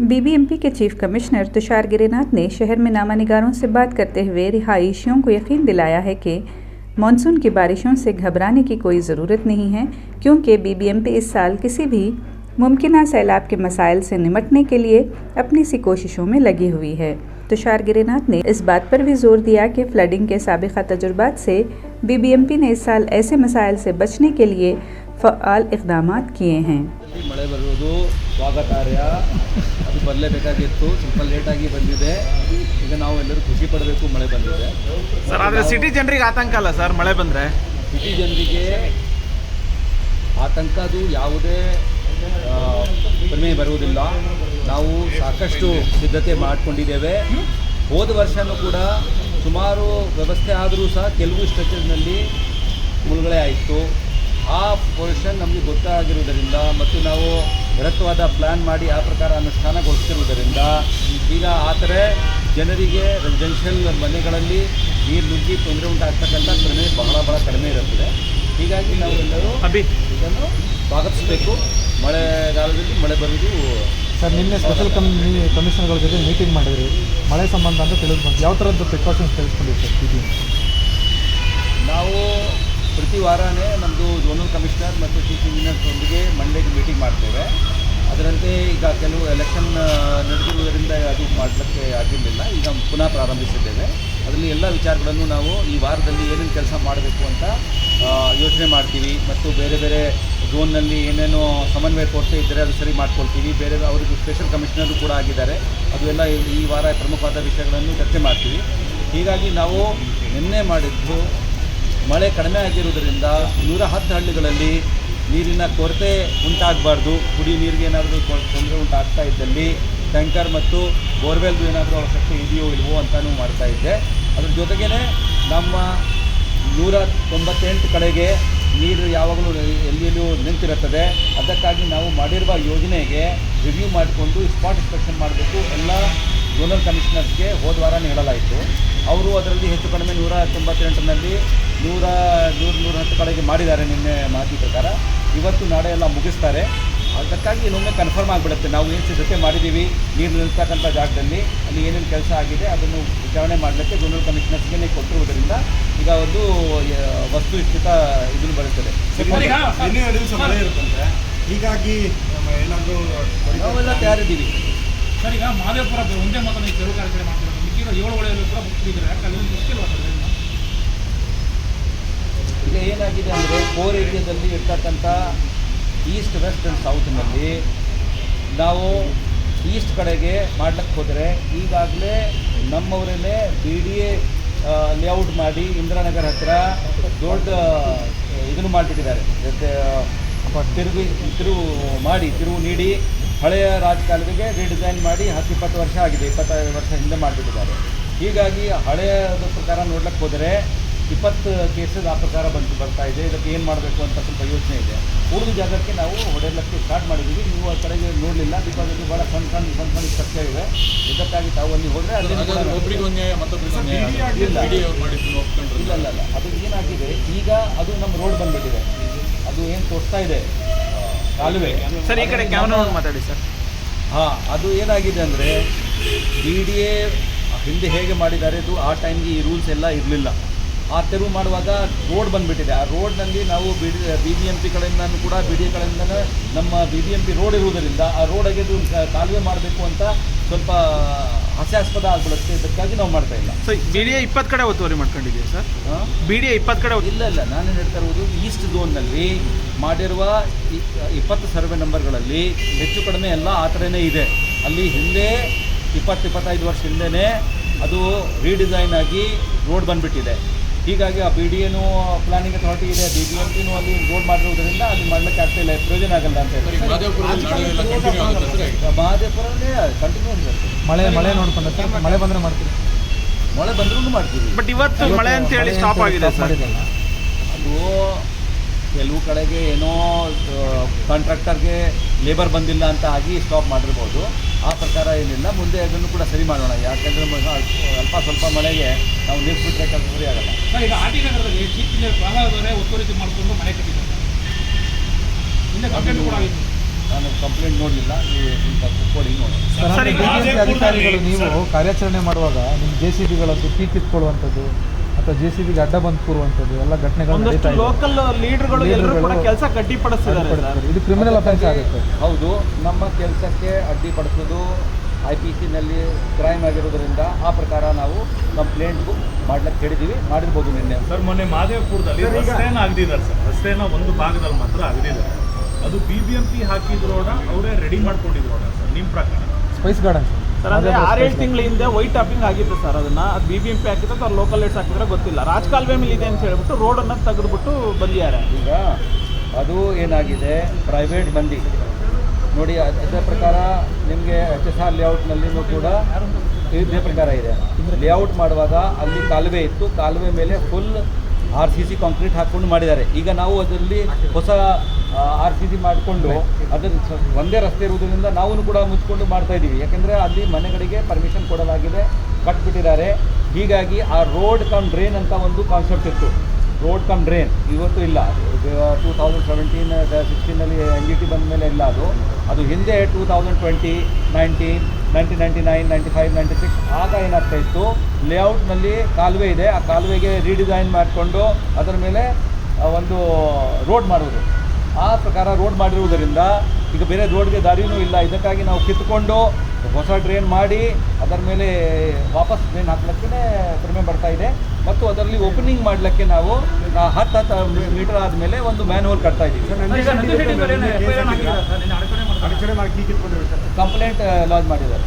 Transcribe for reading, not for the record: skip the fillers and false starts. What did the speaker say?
BBMP के chief commissioner Tushar Girinath ने शहर में नामानिगारों से बात करते हुए रिहायशियों को यकीन दिलाया है कि मानसून की बारिशों से घबराने की कोई ज़रूरत नहीं है, क्योंकि बीबीएमपी इस साल किसी भी मुमकिन सैलाब के मसाइल से निपटने के लिए अपनी सी कोशिशों में लगी हुई है। तुषार गिरिनाथ ने इस बात पर भी जोर दिया कि फ्लडिंग के साबिक़ा तजुर्बात से बीबीएमपी ने इस साल ऐसे मसाइल से बचने के लिए फ़आल इक़दामात किए हैं। ಮಳೆ ಬರುವುದು ಸ್ವಾಗತಾರ್ಹ, ಅದು ಬರಲೇಬೇಕಾಗಿತ್ತು, ಸ್ವಲ್ಪ ಲೇಟಾಗಿ ಬಂದಿದೆ. ಈಗ ನಾವು ಎಲ್ಲರೂ ಖುಷಿ ಪಡಬೇಕು, ಮಳೆ ಬಂದಿದೆ ಸರ್. ಆದರೆ ಸಿಟಿ ಜನರಿಗೆ ಆತಂಕ ಅಲ್ಲ ಸರ್, ಮಳೆ ಬಂದರೆ ಸಿಟಿ ಜನರಿಗೆ ಆತಂಕ ಅದು ಯಾವುದೇ ಪ್ರಮೇಯ ಬರುವುದಿಲ್ಲ. ನಾವು ಸಾಕಷ್ಟು ಸಿದ್ಧತೆ ಮಾಡಿಕೊಂಡಿದ್ದೇವೆ. ಹೋದ ವರ್ಷವೂ ಕೂಡ ಸುಮಾರು ವ್ಯವಸ್ಥೆ ಆದರೂ ಸಹ ಕೆಲವು ಸ್ಟ್ರೆಚರ್ನಲ್ಲಿ ಮುಳುಗಡೆ ಆಯಿತು. ಆ ಪೊಸಿಷನ್ ನಮಗೆ ಗೊತ್ತಾಗಿರುವುದರಿಂದ ಮತ್ತು ನಾವು ಬೃಹತ್ವಾದ ಪ್ಲ್ಯಾನ್ ಮಾಡಿ ಆ ಪ್ರಕಾರ ಅನುಷ್ಠಾನಗೊಳಿಸ್ತಿರುವುದರಿಂದ ಈಗ ಆ ಥರ ಜನರಿಗೆ ರೆಸಿಡೆನ್ಷಿಯಲ್ ಮನೆಗಳಲ್ಲಿ ನೀರು ನುಗ್ಗಿ ತೊಂದರೆ ಉಂಟಾಗ್ತಕ್ಕಂಥ ಪ್ರಮೇಯ ಬಹಳ ಕಡಿಮೆ ಇರುತ್ತದೆ. ಹೀಗಾಗಿ ನಾವೆಲ್ಲರೂ ಇದನ್ನು ಸ್ವಾಗತಿಸಬೇಕು. ಮಳೆಗಾಲದಲ್ಲಿ ಮಳೆ ಬರುವುದು ಸರ್, ನಿನ್ನೆ ಸ್ಪೆಷಲ್ ಕಮಿಷನರ್ಗಳ ಜೊತೆ ಮೀಟಿಂಗ್ ಮಾಡಿದ್ರಿ, ಮಳೆ ಸಂಬಂಧ ಅಂತ ತಿಳಿದು ಬಂತು. ಯಾವ ಥರದ್ದು ಪ್ರಿಕಾಷನ್ಸ್ ತೆಗೆದುಕೊಂಡಿದ್ದೀವಿ ಸರ್? ನಾವು ಪ್ರತಿ ವಾರನೇ ನಮ್ಮದು ಝೋನಲ್ ಕಮಿಷನರ್ ಮತ್ತು ಚೀಫ್ ಇಂಜಿನಿಯರ್ಸೊಂದಿಗೆ ಮಂಡೇಗೆ ಮೀಟಿಂಗ್ ಮಾಡ್ತೇವೆ. ಅದರಂತೆ ಈಗ ಕೆಲವು ಎಲೆಕ್ಷನ್ ನಡೆದಿರುವುದರಿಂದ ಅದು ಮಾಡಲಿಕ್ಕೆ ಆಗಿರಲಿಲ್ಲ. ಈಗ ಪುನಃ ಪ್ರಾರಂಭಿಸಿದ್ದೇವೆ. ಅದರಲ್ಲಿ ಎಲ್ಲ ವಿಚಾರಗಳನ್ನು ನಾವು ಈ ವಾರದಲ್ಲಿ ಏನೇನು ಕೆಲಸ ಮಾಡಬೇಕು ಅಂತ ಯೋಚನೆ ಮಾಡ್ತೀವಿ. ಮತ್ತು ಬೇರೆ ಬೇರೆ ಝೋನ್ನಲ್ಲಿ ಏನೇನು ಸಮನ್ವಯ ಕೊರತೆ ಇದ್ದರೆ ಅದು ಸರಿ ಮಾಡ್ಕೊಳ್ತೀವಿ. ಬೇರೆ ಅವರಿಗೆ ಸ್ಪೆಷಲ್ ಕಮಿಷನರು ಕೂಡ ಆಗಿದ್ದಾರೆ. ಅದು ಎಲ್ಲ ಈ ವಾರ ಪ್ರಮುಖವಾದ ವಿಷಯಗಳನ್ನು ಚರ್ಚೆ ಮಾಡ್ತೀವಿ. ಹೀಗಾಗಿ ನಾವು ನಿನ್ನೆ ಮಾಡಿದ್ದು ಮಳೆ ಕಡಿಮೆ ಆಗಿರುವುದರಿಂದ 110 ಹಳ್ಳಿಗಳಲ್ಲಿ ನೀರಿನ ಕೊರತೆ ಉಂಟಾಗಬಾರ್ದು. ಕುಡಿ ನೀರಿಗೆ ಏನಾದರೂ ತೊಂದರೆ ಉಂಟಾಗ್ತಾ ಇದ್ದಲ್ಲಿ ಟ್ಯಾಂಕರ್ ಮತ್ತು ಬೋರ್ವೆಲ್ದು ಏನಾದರೂ ಅವಶ್ಯಕತೆ ಇದೆಯೋ ಇಲ್ವೋ ಅಂತಲೂ ಮಾಡ್ತಾ ಇದ್ದೆ. ಅದ್ರ ಜೊತೆಗೇ ನಮ್ಮ 198 ಕಡೆಗೆ ನೀರು ಯಾವಾಗಲೂ ಎಲ್ಲಿಯೂ ನಿಂತಿರುತ್ತದೆ. ಅದಕ್ಕಾಗಿ ನಾವು ಮಾಡಿರುವ ಯೋಜನೆಗೆ ರಿವ್ಯೂ ಮಾಡಿಕೊಂಡು ಸ್ಪಾಟ್ ಇನ್ಸ್ಪೆಕ್ಷನ್ ಮಾಡಬೇಕು. ಎಲ್ಲ ಝೋನಲ್ ಕಮಿಷನರ್ಸ್ಗೆ ಹೋದ ವಾರನೇ ಹೇಳಲಾಯಿತು. ಅವರು ಅದರಲ್ಲಿ ಹೆಚ್ಚು ಕಡಿಮೆ 198ನಲ್ಲಿ 110 ಕಡೆಗೆ ಮಾಡಿದ್ದಾರೆ. ನಿನ್ನೆ ಮಾಹಿತಿ ಪ್ರಕಾರ ಇವತ್ತು ನಾಳೆ ಎಲ್ಲ ಮುಗಿಸ್ತಾರೆ. ಅದಕ್ಕಾಗಿ ಇನ್ನೊಮ್ಮೆ ಕನ್ಫರ್ಮ್ ಆಗಿಬಿಡುತ್ತೆ ನಾವು ಏನು ಸಿದ್ಧತೆ ಮಾಡಿದ್ದೀವಿ. ನೀರು ನಿಲ್ತಕ್ಕಂಥ ಜಾಗದಲ್ಲಿ ಅಲ್ಲಿ ಏನೇನು ಕೆಲಸ ಆಗಿದೆ ಅದನ್ನು ವಿಚಾರಣೆ ಮಾಡಲಿಕ್ಕೆ ಝೋನಲ್ ಕಮಿಷನರ್ಸ್ಗೆ ಕೊಟ್ಟಿರುವುದರಿಂದ ಈಗ ಒಂದು ವಸ್ತುನಿಷ್ಠಿತ ಇದನ್ನು ಬರುತ್ತದೆ. ಹೀಗಾಗಿ ಏನಾದರೂ ನಾವೆಲ್ಲ ತಯಾರಿದ್ದೀವಿ ಸರ್. ಈಗ ಮಾದೇಪುರ ಒಂದೇ ಮಾತ್ರ ತೆರವು ಕಾರ್ಯಕ್ರಮ ಮಾಡ್ತಿರೋದು, ಮಿಕ್ಕಿರೋ 7 ಹೊಳೆಯಲ್ಲೂ ಕೂಡ ಮುಗಿದಿದ್ದಾರೆ. ಯಾಕೆ ಅಲ್ಲಿ ಮುಖ್ಯವಾಗ್ತದೆ? ಈಗ ಏನಾಗಿದೆ ಅಂದರೆ ಕೋರ್ ಏರಿಯಾದಲ್ಲಿ ಇರ್ತಕ್ಕಂಥ ಈಸ್ಟ್ ವೆಸ್ಟ್ ಆ್ಯಂಡ್ ಸೌತ್ನಲ್ಲಿ ನಾವು ಈಸ್ಟ್ ಕಡೆಗೆ ಮಾಡ್ಲಿಕ್ಕೆ ಹೋದರೆ ಈಗಾಗಲೇ ನಮ್ಮವರನ್ನೇ BDA ಲೇಔಟ್ ಮಾಡಿ ಇಂದಿರಾನಗರ ಹತ್ತಿರ ದೊಡ್ಡ ಇದನ್ನು ಮಾಡಿಬಿಟ್ಟಿದ್ದಾರೆ. ತಿರುವು ನೀಡಿ ಹಳೆಯ ರಾಜಕಾಲುವೆಗೆ ರೀಡಿಸೈನ್ ಮಾಡಿ 10-20 ವರ್ಷ ಆಗಿದೆ, 25 ವರ್ಷ ಹಿಂದೆ ಮಾಡಿಬಿಟ್ಟಿದ್ದಾರೆ. ಹೀಗಾಗಿ ಹಳೆಯದ ಪ್ರಕಾರ ನೋಡ್ಲಿಕ್ಕೆ ಹೋದರೆ 20 ಕೇಸಸ್ ಆ ಪ್ರಕಾರ ಬರ್ತಾ ಇದೆ. ಇದಕ್ಕೆ ಏನು ಮಾಡಬೇಕು ಅಂತ ಸ್ವಲ್ಪ ಯೋಚನೆ ಇದೆ. ಉಳಿದ ಜಾಗಕ್ಕೆ ನಾವು ಹೊಡೆಯಲಿಕ್ಕೆ ಸ್ಟಾರ್ಟ್ ಮಾಡಿದ್ದೀವಿ. ನೀವು ಆ ಕಡೆಗೆ ನೋಡಲಿಲ್ಲ, ಬಿಕಾಸ್ ಅದು ಭಾಳ ಸಣ್ಣ ಸ್ಟ್ರಕ್ಚರ್ ಇದೆ. ಇದಕ್ಕಾಗಿ ತಾವು ಅಲ್ಲಿ ಹೋದರೆ ಅಲ್ಲಿ ಇಲ್ಲ ಅದು ಏನಾಗಿದೆ ಈಗ ಅದು ನಮ್ಮ ರೋಡ್ ಬಂದುಬಿಟ್ಟಿದೆ. ಅದು ಏನು ತೋರಿಸ್ತಾ ಇದೆ ಕಾಲುವೆ ಸರ್, ಈ ಕಡೆ ಕ್ಯಾಮ್ರಾ ಮಾತಾಡಿ ಸರ್. ಅದು ಏನಾಗಿದೆ ಅಂದರೆ BDA ಹಿಂದೆ ಹೇಗೆ ಮಾಡಿದ್ದಾರೆ ಅದು ಆ ಟೈಮ್ಗೆ ಈ ರೂಲ್ಸ್ ಎಲ್ಲ ಇರಲಿಲ್ಲ. ಆ ತೆರವು ಮಾಡುವಾಗ ರೋಡ್ ಬಂದುಬಿಟ್ಟಿದೆ. ಆ ರೋಡ್ನಲ್ಲಿ ನಾವು BBMP ಕಡೆಯಿಂದನೂ ಕೂಡ BDA ಕಡೆಯಿಂದನೇ ನಮ್ಮ BBMP ರೋಡ್ ಇರುವುದರಿಂದ ಆ ರೋಡ್ ಅಗೆದು ಕಾಲುವೆ ಮಾಡಬೇಕು ಅಂತ ಸ್ವಲ್ಪ ಹಾಸ್ಯಾಸ್ಪದ ಆಗಿಬಿಡುತ್ತೆ. ಇದಕ್ಕಾಗಿ ನಾವು ಮಾಡ್ತಾ ಇಲ್ಲ. ಸೊ BDA 20 ಕಡೆ ಒತ್ತುವರಿ ಮಾಡ್ಕೊಂಡಿದ್ದೀವಿ ಸರ್. BDA 20 ಕಡೆ ಇಲ್ಲ ನಾನೇನು ಹೇಳ್ತಾ ಇರೋದು ಈಸ್ಟ್ ಝೋನ್ನಲ್ಲಿ ಮಾಡಿರುವ 20 ಸರ್ವೆ ನಂಬರ್ಗಳಲ್ಲಿ ಹೆಚ್ಚು ಕಡಿಮೆ ಎಲ್ಲ ಆ ಥರನೇ ಇದೆ. ಅಲ್ಲಿ ಹಿಂದೆ 20-25 ವರ್ಷ ಹಿಂದೆಯೇ ಅದು ರೀಡಿಸೈನ್ ಆಗಿ ರೋಡ್ ಬಂದುಬಿಟ್ಟಿದೆ. ಹೀಗಾಗಿ ಆ BDAನೂ ಪ್ಲಾನಿಂಗ್ ಅಥಾರಿಟಿ ಇದೆ, BBMPನೂ ಅಲ್ಲಿ ರೋಡ್ ಮಾಡಿರುವುದರಿಂದ ಅಲ್ಲಿ ಮಾಡಲಿಕ್ಕೆ ಆಗ್ತಾಯಿಲ್ಲ, ಪ್ರಯೋಜನ ಆಗಲ್ಲ ಅಂತ ಹೇಳಿ ಮಹದೇವಪುರನೇ ಕಂಟಿನ್ಯೂ ಇರುತ್ತೆ. ಮಳೆ ನೋಡ್ಕೊಂಡು ಸರ್, ಮಳೆ ಬಂದರೆ ಮಾಡ್ತೀವಿ, ಮಳೆ ಬಂದ್ರೂ ಮಾಡ್ತೀವಿ. ಬಟ್ ಇವತ್ತು ಮಳೆ ಅಂತ ಹೇಳಿ ಸ್ಟಾಪ್ ಆಗಿದೆ ಸರ್. ಅದು ಕೆಲವು ಕಡೆಗೆ ಏನೋ ಕಾಂಟ್ರಾಕ್ಟರ್ಗೆ ಲೇಬರ್ ಬಂದಿಲ್ಲ ಅಂತ ಆಗಿ ಸ್ಟಾಪ್ ಮಾಡಿರ್ಬೋದು. ಆ ಪ್ರಕಾರ ಏನಿಲ್ಲ. ಮುಂದೆ ಅದನ್ನು ಕೂಡ ಸರಿ ಮಾಡೋಣ. ಯಾಕೆಂದರೆ ಅಲ್ಪ ಸ್ವಲ್ಪ ಮಳೆಗೆ ನಾವು ನಿಲ್ಲಿಸ್ಬಿಟ್ರೆ ಕೆಲಸ ಸರಿ ಆಗಲ್ಲ. ಸರ್, ಈಗ RT ನಗರದಲ್ಲಿ ಚೀಫ್ ಇಂಜಿನಿಯರ್ ಪ್ರಹ್ಲಾದ್ ಅವರೇ ಒತ್ತುವರಿ ಮಾಡಿಕೊಂಡು ಮನೆ ಕಟ್ಟಿದ್ದಾರೆ. ಹಿಂದೆ ಕಂಪ್ಲೇಂಟ್ ಕೂಡ ಆಗಿತ್ತು. ನಾನು ಕಂಪ್ಲೇಂಟ್ ನೋಡಲಿಲ್ಲ, ನೀವು ಸ್ವಲ್ಪ ಕೊಡಿ ನೋಡಿ. ಸರ್, ಈಗ BBMP ಅಧಿಕಾರಿಗಳು ನೀವು ಕಾರ್ಯಾಚರಣೆ ಮಾಡುವಾಗ ನಿಮ್ಮ JCBಗಳದ್ದು ಕೀ ಕಿತ್ಕೊಳ್ಳುವಂಥದ್ದು ಅಥವಾ JCBಗೆ ಅಡ್ಡ ಬಂದು ಕೂರುವಂಥದ್ದು ಎಲ್ಲ ಘಟನೆಗಳು ನಡೀತಾ ಒಂದಷ್ಟು ಇದೆ. ಲೋಕಲ್ ಲೀಡರ್ಗಳು ಎಲ್ಲರೂ ಕೂಡ ಕೆಲಸ ಗಟ್ಟಿಪಡಿಸ್ತಿದ್ದಾರೆ ಸರ್. ಇದು ಕ್ರಿಮಿನಲ್ ಅಫೆನ್ಸ್ ಆಗುತ್ತೆ. ಹೌದು, ನಮ್ಮ ಕೆಲಸಕ್ಕೆ ಅಡ್ಡಿಪಡಿಸೋದು IPC-ನಲ್ಲಿ ಕ್ರೈಮ್ ಆಗಿರೋದ್ರಿಂದ ಆ ಪ್ರಕಾರ ನಾವು ಕಂಪ್ಲೇಂಟ್ಗೂ ಮಾಡ್ಲಿಕ್ಕೆ ಹೇಳಿದ್ದೀವಿ, ಮಾಡಿರ್ಬೋದು ನಿನ್ನೆ. ಸರ್, ಮೊನ್ನೆ ಮಾದೇವಪುರದಲ್ಲಿ ರಸ್ತೆಯನ್ನು ಅಗದಿದ್ದಾರೆ ಸರ್. ರಸ್ತೆಯನ್ನು ಒಂದು ಭಾಗದಲ್ಲಿ ಮಾತ್ರ ಅಗದಿದ್ದಾರೆ. ಅದು BBMP ಹಾಕಿದ್ರೋಡ ಅವರೇ ರೆಡಿ ಮಾಡ್ಕೊಂಡಿದ್ರೋಡ ಸರ್ ನಿಮ್ಮ ಪ್ರಕಾರ? ಸ್ಪೈಸ್ ಗಾರ್ಡನ್ ಸರ್, ಅಂದರೆ 6-7 ತಿಂಗಳ ಹಿಂದೆ ವೈಟ್ ಟಾಪಿಂಗ್ ಆಗಿತ್ತು ಸರ್. ಅದನ್ನು ಅದು BBMP ಹಾಕಿದ್ರೆ ಅಥವಾ ಲೋಕಲ್ ಲೈಟ್ಸ್ ಹಾಕಿದ್ರೆ ಗೊತ್ತಿಲ್ಲ. ರಾಜಕಾಲುವೆ ಮೇಲೆ ಇದೆ ಅಂತ ಹೇಳ್ಬಿಟ್ಟು ರೋಡನ್ನು ತೆಗೆದುಬಿಟ್ಟು ಬಂದಿದ್ದಾರೆ. ಈಗ ಅದು ಏನಾಗಿದೆ, ಪ್ರೈವೇಟ್ ಮಂದಿ ನೋಡಿ, ಅದೇ ಪ್ರಕಾರ ನಿಮಗೆ HSR ಲೇಔಟ್ನಲ್ಲಿನೂ ಕೂಡ ಇದೇ ಪ್ರಕಾರ ಇದೆ. ಲೇಔಟ್ ಮಾಡುವಾಗ ಅಲ್ಲಿ ಕಾಲುವೆ ಇತ್ತು, ಕಾಲುವೆ ಮೇಲೆ ಫುಲ್ RCC ಕಾಂಕ್ರೀಟ್ ಹಾಕ್ಕೊಂಡು ಮಾಡಿದ್ದಾರೆ. ಈಗ ನಾವು ಅದರಲ್ಲಿ ಹೊಸ RCC ಮಾಡಿಕೊಂಡು ಅದರ ಒಂದೇ ರಸ್ತೆ ಇರುವುದರಿಂದ ನಾವು ಕೂಡ ಮುಚ್ಕೊಂಡು ಮಾಡ್ತಾ ಇದ್ದೀವಿ. ಯಾಕೆಂದರೆ ಅಲ್ಲಿ ಮನೆಗಳಿಗೆ ಪರ್ಮಿಷನ್ ಕೊಡಲಾಗಿದೆ, ಕಟ್ಬಿಟ್ಟಿದ್ದಾರೆ. ಹೀಗಾಗಿ ಆ ರೋಡ್ ಕಮ್ ಡ್ರೈನ್ ಅಂತ ಒಂದು ಕಾನ್ಸೆಪ್ಟ್ ಇತ್ತು, ರೋಡ್ ಕಮ್ ಡ್ರೈನ್ ಇವತ್ತು ಇಲ್ಲ. 2017-16ನಲ್ಲಿ NGT ಬಂದ ಮೇಲೆ ಇಲ್ಲ. ಅದು ಹಿಂದೆ 2020, 19, 1999, 95, 96 ಆಗ ಏನಾಗ್ತಾ ಇತ್ತು, ಲೇಔಟ್ನಲ್ಲಿ ಕಾಲುವೆ ಇದೆ, ಆ ಕಾಲುವೆಗೆ ರೀಡಿಸೈನ್ ಮಾಡಿಕೊಂಡು ಅದರ ಮೇಲೆ ಒಂದು ರೋಡ್ ಮಾಡುವುದು. ಆ ಪ್ರಕಾರ ರೋಡ್ ಮಾಡಿರುವುದರಿಂದ ಈಗ ಬೇರೆ ರೋಡ್ಗೆ ದಾರಿಯೂ ಇಲ್ಲ. ಇದಕ್ಕಾಗಿ ನಾವು ಕಿತ್ಕೊಂಡು ಹೊಸ ಡ್ರೈನ್ ಮಾಡಿ ಅದರ ಮೇಲೆ ವಾಪಸ್ ಡ್ರೈನ್ ಹಾಕ್ಲಿಕ್ಕೆ ಕಡಿಮೆ ಬರ್ತಾ ಇದೆ. ಮತ್ತು ಅದರಲ್ಲಿ ಓಪನಿಂಗ್ ಮಾಡಲಿಕ್ಕೆ ನಾವು 10 ಮೀಟರ್ ಆದಮೇಲೆ ಒಂದು ಮ್ಯಾನ್ ಹೋಲ್ ಕಟ್ತಾ ಇದ್ದೀವಿ. ಕಂಪ್ಲೇಂಟ್ ಲಾಂಚ್ ಮಾಡಿದ್ದಾರೆ.